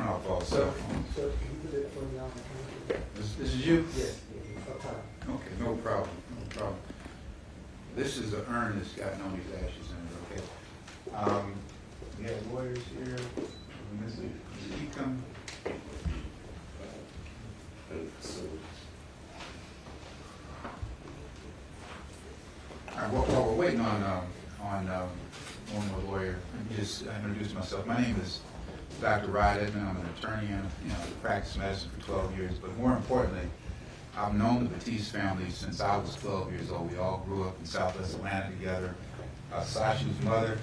off all cell phones. Sir, can you put it for me on the camera? This is you? Yes, up top. Okay, no problem, no problem. This is the urn that's got Noni's ashes in it, okay? We have lawyers here. Mr. Ecom. All right, while we're waiting on the lawyer, let me just introduce myself. My name is Dr. Rod Edmond. I'm an attorney and practiced medicine for 12 years. But more importantly, I've known the Batiste family since I was 12 years old. We all grew up in Southwest Atlanta together. Sasha's mother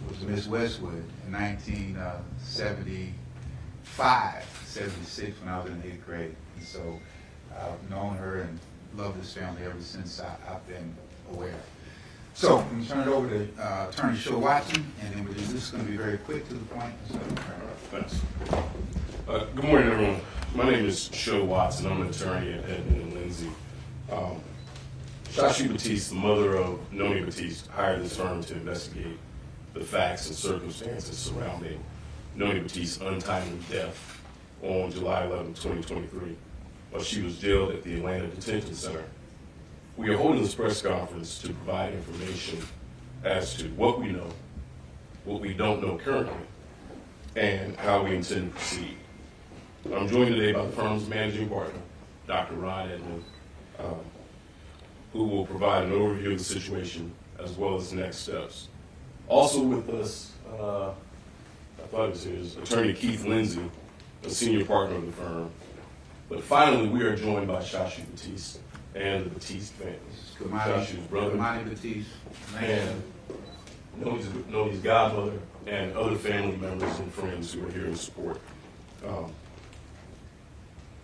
was Miss Westwood in 1975, 76 when I was in 8th grade. And so I've known her and loved this family ever since I've been aware. So I'm going to turn it over to Attorney Sho Watson, and then this is going to be very quick to the point. So, thanks. Good morning, everyone. My name is Sho Watson. I'm an attorney at Edmond and Lindsay. Shashi Batiste, the mother of Noni Batiste, hired this firm to investigate the facts and circumstances surrounding Noni Batiste's untimely death on July 11, 2023, while she was jailed at the Atlanta Detention Center. We are holding this press conference to provide information as to what we know, what we don't know currently, and how we intend to proceed. I'm joined today by the firm's managing partner, Dr. Rod Edmond, who will provide an overview of the situation as well as next steps. Also with us, I thought it was his, Attorney Keith Lindsay, a senior partner of the firm. But finally, we are joined by Shashi Batiste and the Batiste family. Shashi's brother, Batiste, and Noni's godmother, and other family members and friends who are here in support.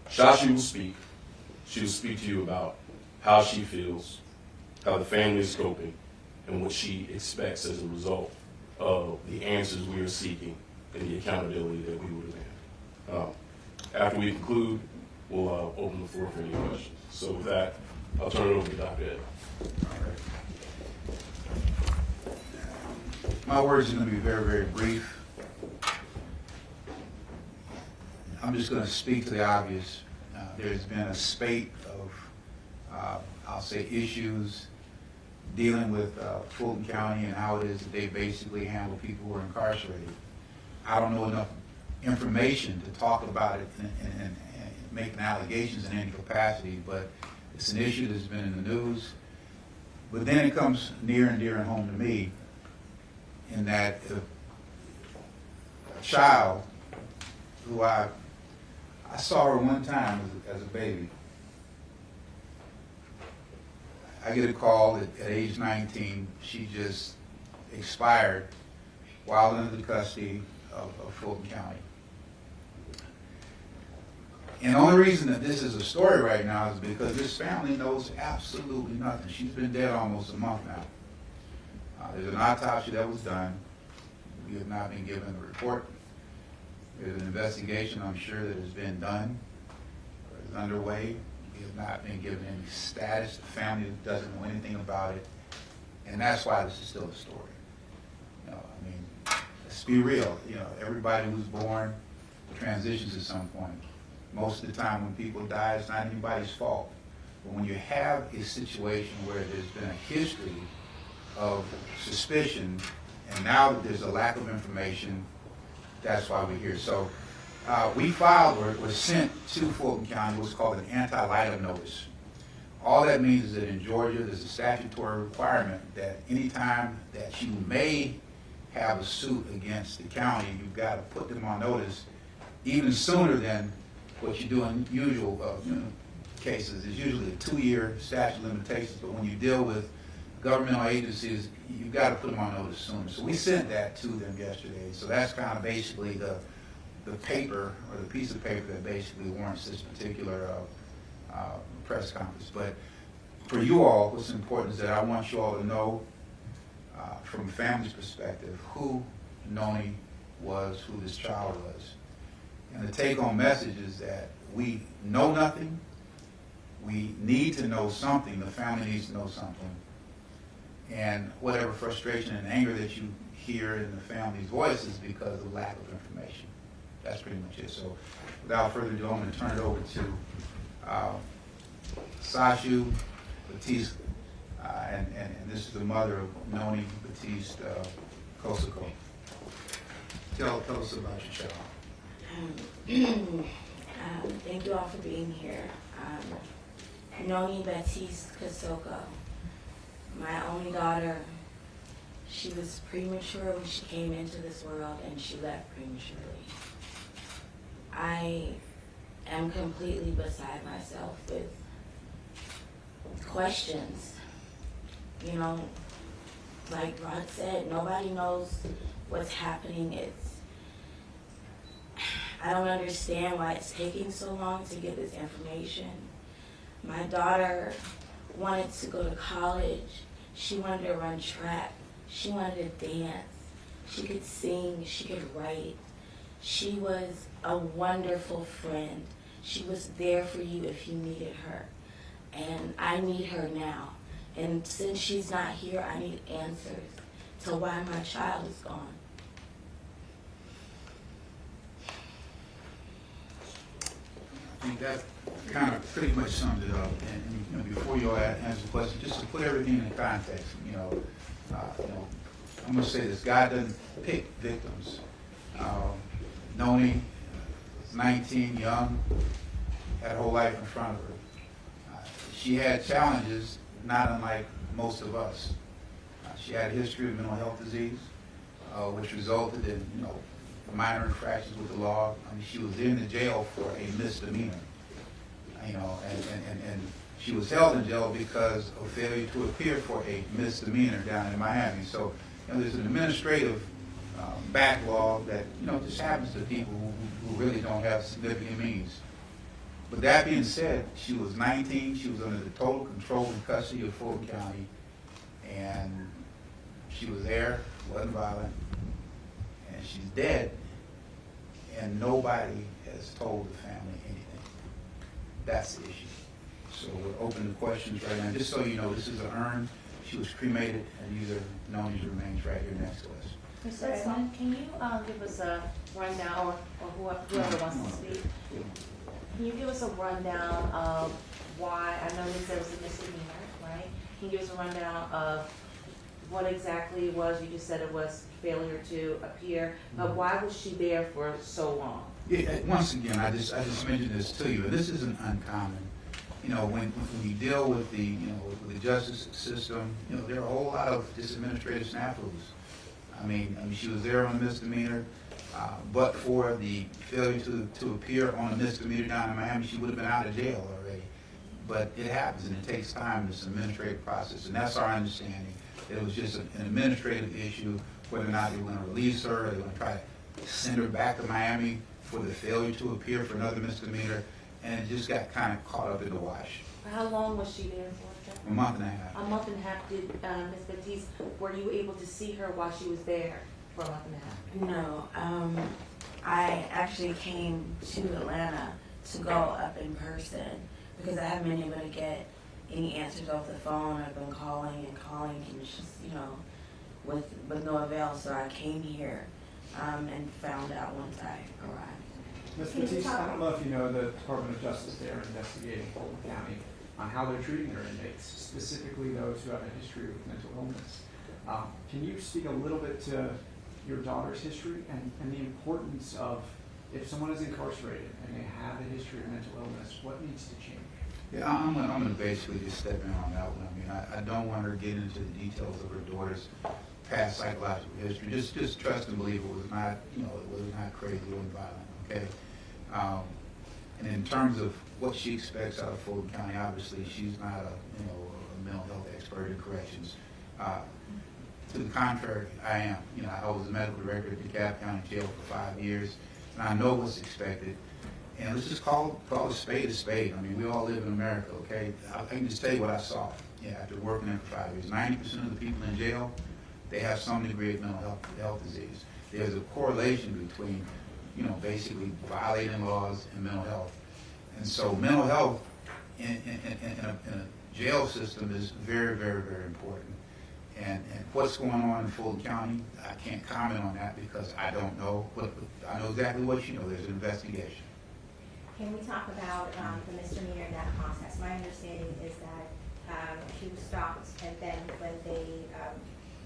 Shashi will speak. She will speak to you about how she feels, how the family is coping, and what she expects as a result of the answers we are seeking and the accountability that we will demand. After we conclude, we'll open the floor for any questions. So with that, I'll turn it over to Dr. Ed. all right. My words are going to be very, very brief. I'm just going to speak to the obvious. There's been a spate of, I'll say, issues dealing with Fulton County and how it is that they basically handle people who are incarcerated. I don't know enough information to talk about it and making allegations in any capacity, but it's an issue that's been in the news. But then it comes near and dear and home to me in that a child who I saw her one time as a baby. I get a call at age 19. She just expired while under the custody of Fulton County. And the only reason that this is a story right now is because this family knows absolutely nothing. She's been dead almost a month now. There's an autopsy that was done. We have not been given a report. There's an investigation, I'm sure, that has been done or is underway. We have not been given any status. The family doesn't know anything about it. And that's why this is still a story. I mean, let's be real. Everybody who's born transitions at some point. Most of the time when people die, it's not anybody's fault. But when you have a situation where there's been a history of suspicion, and now that there's a lack of information, that's why we're here. So we filed or sent to Fulton County what's called an anti-litem notice. All that means is that in Georgia, there's a statutory requirement that any time that you may have a suit against the county, you've got to put them on notice even sooner than what you do in usual cases. It's usually a 2-year statute of limitations, but when you deal with governmental agencies, you've got to put them on notice sooner. So we sent that to them yesterday. So that's kind of basically the paper or the piece of paper that basically warrants this particular press conference. But for you all, what's important is that I want you all to know from a family's perspective who Noni was, who this child was. And the take-home message is that we know nothing. We need to know something. The family needs to know something. And whatever frustration and anger that you hear in the family's voice is because of lack of information. that's pretty much it. So without further ado, I'm going to turn it over to Sashu Batiste, and this is the mother of Noni Batiste Kosoko. Tell us about your child. Thank you all for being here. Noni Batiste Kosoko, my only daughter. She was premature when she came into this world, and she left prematurely. I am completely beside myself with questions. You know, like Rod said, nobody knows what's happening. I don't understand why it's taking so long to get this information. My daughter wanted to go to college. She wanted to run track. She wanted to dance. She could sing. She could write. She was a wonderful friend. She was there for you if you needed her. And I need her now. And since she's not here, I need answers to why my child is gone. I think that kind of pretty much summed it up. And you know, before you all answer the question, just to put everything in context, I'm going to say this: God doesn't pick victims. Noni, 19, young, had her whole life in front of her. She had challenges, not unlike most of us. She had a history of mental health disease, which resulted in minor infractions with the law. I mean, she was in the jail for a misdemeanor, and she was held in jail because of failure to appear for a misdemeanor down in Miami. So, there's an administrative backlog that just happens to people who really don't have significant means. But that being said, she was 19. She was under the total control and custody of Fulton County, and she was there, wasn't violent, and she's dead, and nobody has told the family anything. That's the issue. So we're open to questions right now. Just so you know, this is an urn. She was cremated, and these are Noni's remains right here next to us. Mr. Edmond, can you give us a rundown, or whoever wants to speak? Can you give us a rundown of why, I know you said it was a misdemeanor, right? Can you give us a rundown of what exactly it was? You just said it was failure to appear, but why was she there for so long? Yeah, once again, I just mentioned this to you, and this isn't uncommon. When you deal with with the justice system, there are a whole lot of just administrative snafus. I mean, she was there on a misdemeanor, but for the failure to appear on a misdemeanor down in Miami, she would have been out of jail already. But it happens, and it takes time. It's an administrative process, and that's our understanding. It was just an administrative issue, whether or not they were going to release her, or they were going to try to send her back to Miami for the failure to appear for another misdemeanor, and it just got kind of caught up in the wash. How long was she there for, Jeff? A month and a half. A month and a half. Did Ms. Batiste, were you able to see her while she was there for a month and a half? No, I actually came to Atlanta to go up in person because I haven't been able to get any answers over the phone. I've been calling and it's just, with no avail. So I came here and found out once I arrived. Ms. Batiste, I don't know if you know the Department of Justice, they're investigating Fulton County on how they're treating their inmates, specifically those who have a history with mental illness. Can you speak a little bit to your daughter's history and the importance of, if someone is incarcerated and they have a history of mental illness, what needs to change? Yeah, I'm going to basically just step in on that one. I mean, I don't want her to get into the details of her daughter's past psychological history. Just trust and believe it was not, it was not crazy or violent. Okay. And in terms of what she expects out of Fulton County, obviously she's not a mental health expert in corrections. To the contrary, I am. I was a medical director at DeKalb County Jail for 5 years, and I know what's expected. And let's just call a spade a spade. I mean, we all live in America, okay? I can just tell you what I saw. After working there for 5 years, 90% of the people in jail, they have some degree of mental health disease. There's a correlation between, basically violating laws and mental health. And so mental health in a jail system is very, very, very important. And what's going on in Fulton County, I can't comment on that because I don't know. But I know exactly what you know. There's an investigation. Can we talk about the misdemeanor in that context? My understanding is that she was stopped, and then when they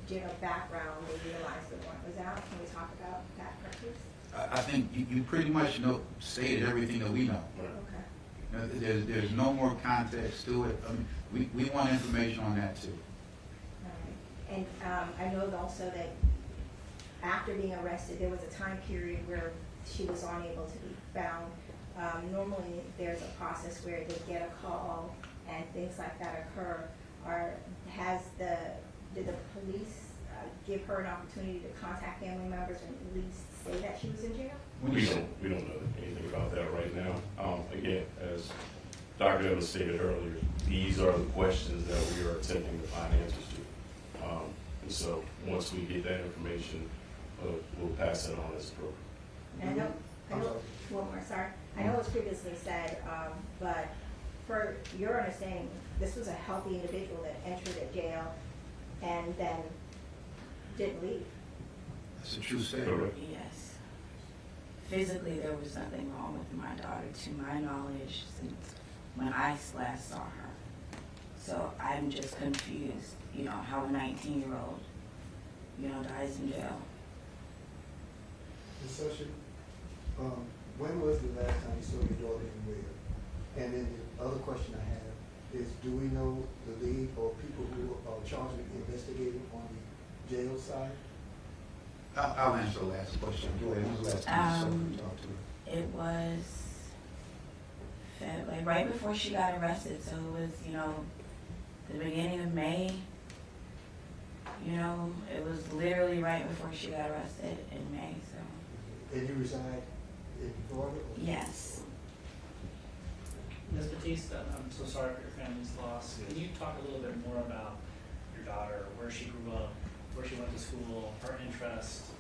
did a background, they realized the warrant was out. Can we talk about that purchase? I think you pretty much stated everything that we know. Okay. There's no more context to it. I mean, we want information on that too. All right. And I know also that after being arrested, there was a time period where she was unable to be found. Normally, there's a process where they get a call and things like that occur. Did the police give her an opportunity to contact family members and at least say that she was in jail? We don't know anything about that right now. Again, as Dr. Evans stated earlier, these are the questions that we are attempting to find answers to. And so once we get that information, we'll pass it on as appropriate. And I know, one more, sorry. I know it was previously said, but for your understanding, this was a healthy individual that entered a jail and then didn't leave. That's a true statement. Correct. Yes. Physically, there was nothing wrong with my daughter, to my knowledge, since when I last saw her. So I'm just confused, how a 19-year-old, dies in jail. Ms. Session, when was the last time you saw your daughter in jail? And then the other question I have is, do we know the lead or people who are charged with investigating on the jail side? I'll answer the last question. Go ahead. When was the last time you talked to her? It was February, right before she got arrested, so it was, the beginning of May. It was literally right before she got arrested in May, so. And you reside in Florida? Yes. Ms. Batista, I'm so sorry for your family's loss. Can you talk a little bit more about your daughter, where she grew up, where she went to school, her interests?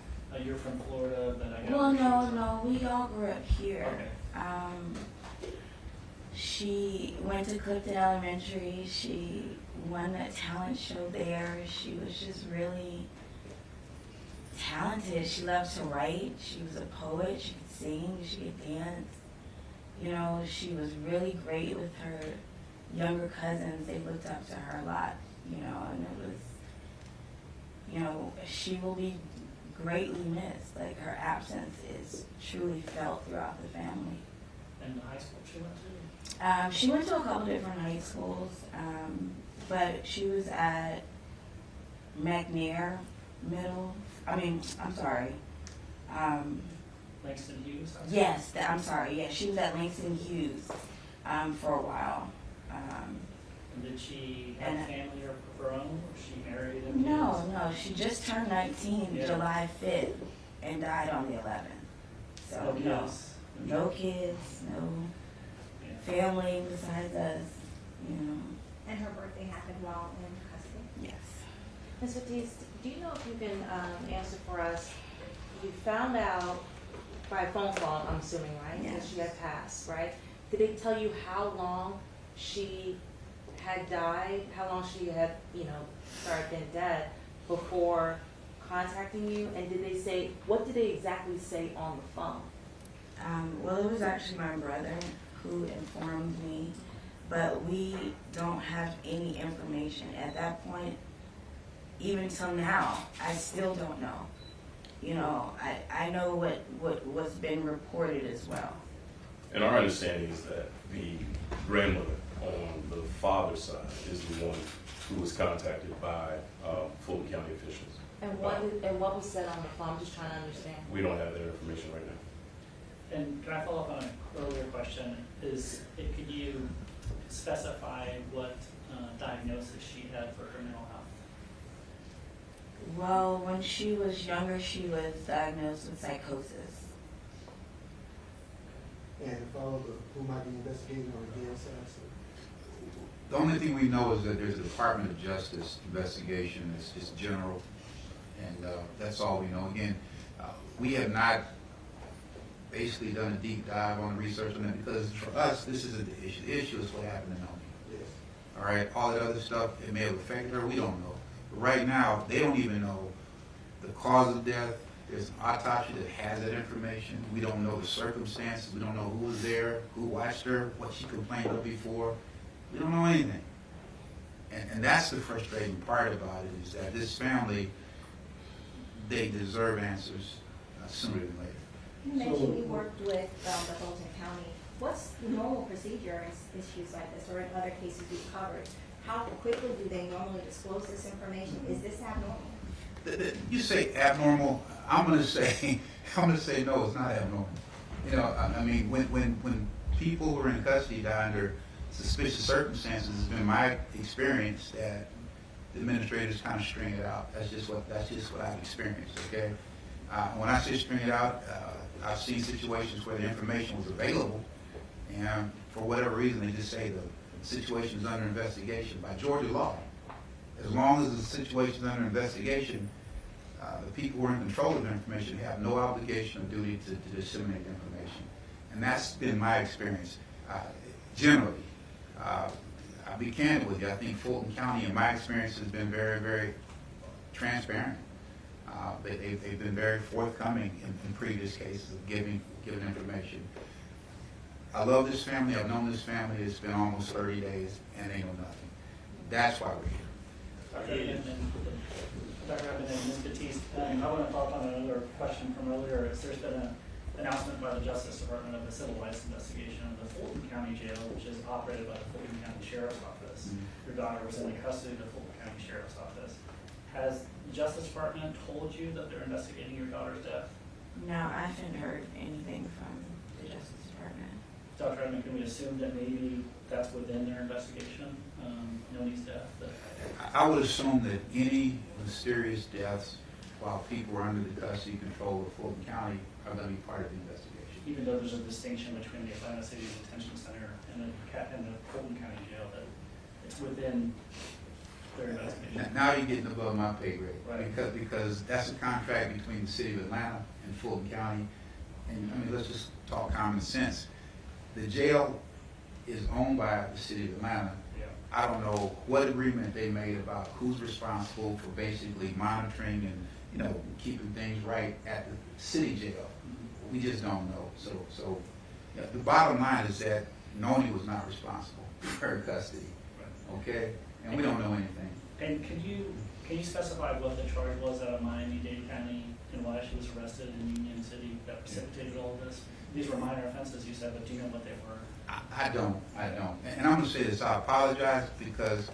You're from Florida, but I got. Well, no, we all grew up here. Okay. She went to Clifton Elementary. She won that talent show there. She was just really talented. She loved to write. She was a poet. She could sing. She could dance. She was really great with her younger cousins. They looked up to her a lot, and it was, she will be greatly missed. Like, her absence is truly felt throughout the family. And the high school she went to? She went to a couple different high schools, but she was at McNair Middle. I'm sorry. Langston Hughes? Yes, I'm sorry. Yeah, she was at Langston Hughes for a while. And did she have And- a family of her own? Was she married? And No. She just turned 19 Yeah. July 5th and died on the 11th. So kids? no, no kids, no Yeah. family besides us. And her birthday happened while in custody. Yes. Ms. Batiste, do you know if you can answer for us? You found out by phone call, I'm assuming, right? That Yes. she had passed, right? Did they tell you how long she had died, how long she had, been dead before contacting you? And what did they exactly say on the phone? Well, it was actually my brother who informed me, but we don't have any information at that point. Even till now, I still don't know. I know what's been reported as well. And our understanding is that the grandmother on the father's side is the one who was contacted by Fulton County officials. And what was said on the phone? I'm just trying to understand. We don't have that information right now. And can I follow up on an earlier question? Could you specify what diagnosis she had for her mental health? Well, when she was younger, she was diagnosed with psychosis. And follow who might be investigating on the jail side, sir? The only thing we know is that there's a Department of Justice investigation. It's general, and that's all we know. Again, we have not basically done a deep dive on the research on that because for us, this isn't the issue. The issue is what happened to Naomi. Yes. All right, all that other stuff, it may have affected her. We don't know. Right now, they don't even know the cause of death. There's an autopsy that has that information. We don't know the circumstances. We don't know who was there, who watched her, what she complained of before. We don't know anything. And that's the frustrating part about it, is that this family, they deserve answers sooner than later. You mentioned you worked with the Fulton County. What's the normal procedure in issues like this, or in other cases you've covered? How quickly do they normally disclose this information? Is this abnormal? You say abnormal, I'm gonna say no, it's not abnormal. You know, I mean, when people who are in custody die under suspicious circumstances, it's been my experience that the administrators kind of string it out. That's just what I've experienced. Okay, when I say string it out, I've seen situations where the information was available, and for whatever reason, they just say the situation is under investigation. By Georgia law, as long as the situation is under investigation, the people who are in control of the information have no obligation or duty to disseminate information. And that's been my experience. Generally, I'll be candid with you. I think Fulton County, in my experience, has been very, very transparent. They've been very forthcoming in previous cases of giving information. I love this family. I've known this family. It's been almost 30 days, and they know nothing. That's why we're here. Dr. Evans and Ms. Batiste, I want to follow up on another question from earlier. There's been an announcement by the Justice Department of a civil rights investigation of the Fulton County Jail, which is operated by the Fulton County Sheriff's Office. Your daughter was in the custody of the Fulton County Sheriff's Office. Has the Justice Department told you that they're investigating your daughter's death? No, I haven't heard anything from the Justice Department. Dr. Edmond, can we assume that maybe that's within their investigation, Noni's death? I would assume that any mysterious deaths while people are under the custody control of Fulton County are going to be part of the investigation. Even though there's a distinction between the Atlanta City Detention Center and the Fulton County Jail, that it's within their investigation. Now you're getting above my pay grade. Right. Because that's a contract between the city of Atlanta and Fulton County. And I mean, let's just talk common sense. The jail is owned by the city of Atlanta. Yeah. I don't know what agreement they made about who's responsible for basically monitoring and, you know, keeping things right at the city jail. We just don't know. So yeah, the bottom line is that Noni was not responsible for her custody. Okay? And we don't know anything. And can you specify what the charge was out of Miami-Dade County and why she was arrested in Union City that precipitated all of this? These were minor offenses, you said, but do you know what they were? I don't. And I'm going to say this, I apologize because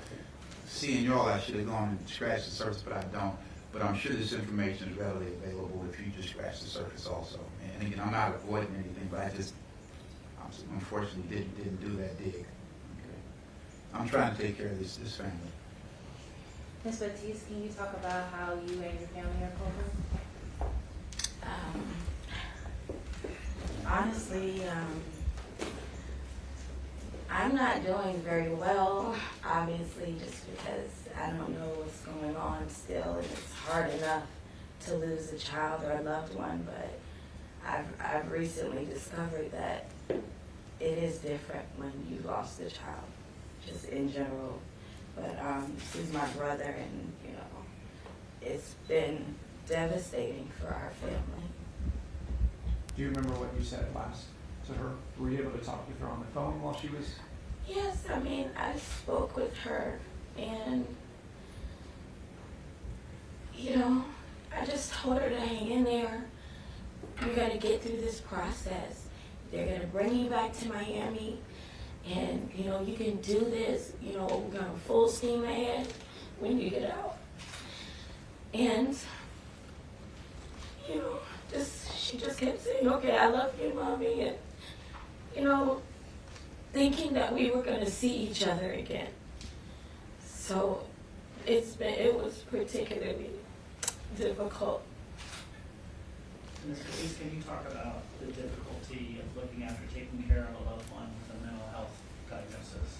seeing y'all, I should have gone and scratched the surface, but I don't. But I'm sure this information is readily available if you just scratch the surface also. And again, I'm not avoiding anything, but I just unfortunately didn't do that dig. Okay. I'm trying to take care of this family. Ms. Batiste, can you talk about how you and your family are coping? Honestly, I'm not doing very well, obviously, just because I don't know what's going on still, and it's hard enough to lose a child or a loved one, but I've recently discovered that it is different when you lost a child, just in general. But he's my brother, and you know, it's been devastating for our family. Do you remember what you said last to her? Were you able to talk with her on the phone while she was? Yes, I mean, I spoke with her, and you know, I just told her to hang in there. You're gonna get through this process. They're gonna bring you back to Miami, and you know, you can do this. You know, we're gonna full steam ahead when you get out. And you know, she just kept saying, "Okay, I love you, Mommy," and you know, thinking that we were gonna see each other again. So it was particularly difficult. Ms. Batiste, can you talk about the difficulty of looking after taking care of a loved one with a mental health diagnosis?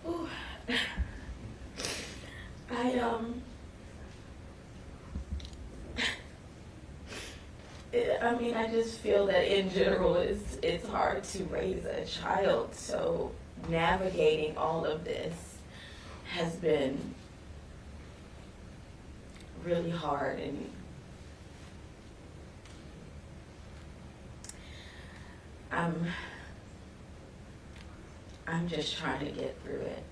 Ooh. I mean, I just feel that in general it's hard to raise a child, so navigating all of this has been really hard, and I'm just trying to get through it.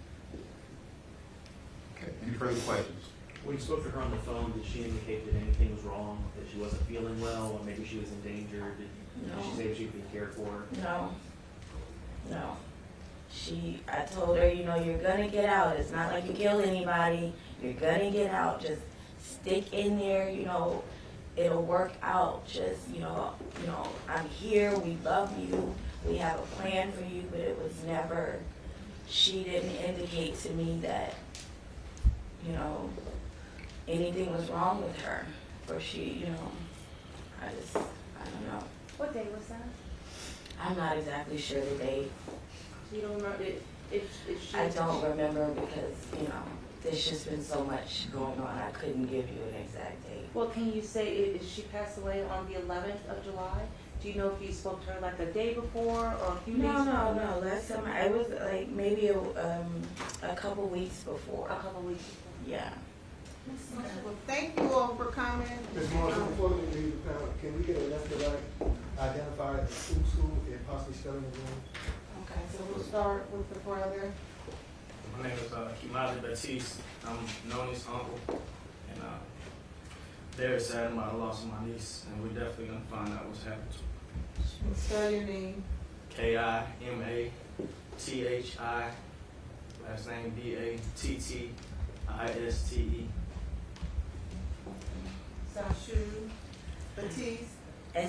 Okay, any further questions? When you spoke to her on the phone, did she indicate that anything was wrong, that she wasn't feeling well, or maybe she was in danger? Did No. she say she was being cared for? No, no. I told her, you know, you're gonna get out. It's not like you killed anybody. You're gonna get out. Just stick in there, you know, it'll work out. Just, you know, I'm here. We love you. We have a plan for you, but it was never, she didn't indicate to me that, you know, anything was wrong with her. Or she, you know, I don't know. What day was that? I'm not exactly sure the date. You don't remember, if she. I don't remember because, you know, there's just been so much going on. I couldn't give you an exact date. Well, can you say, if she passed away on the 11th of July? Do you know if you spoke to her like a day before or a few days before? No. Last time, it was like maybe a couple weeks before. A couple weeks before. Yeah. Well, thank you all for coming. Ms. Marshall, before we leave the panel, can we get a left to right identified as school and possibly spelling the name? Okay, so we'll start with the brother. My name is Kimali Batiste. I'm Noni's uncle, and very sad about the loss of my niece, and we're definitely gonna find out what's happened to her. Spell your name. Kimati, last name Battiste. Sashu Batiste.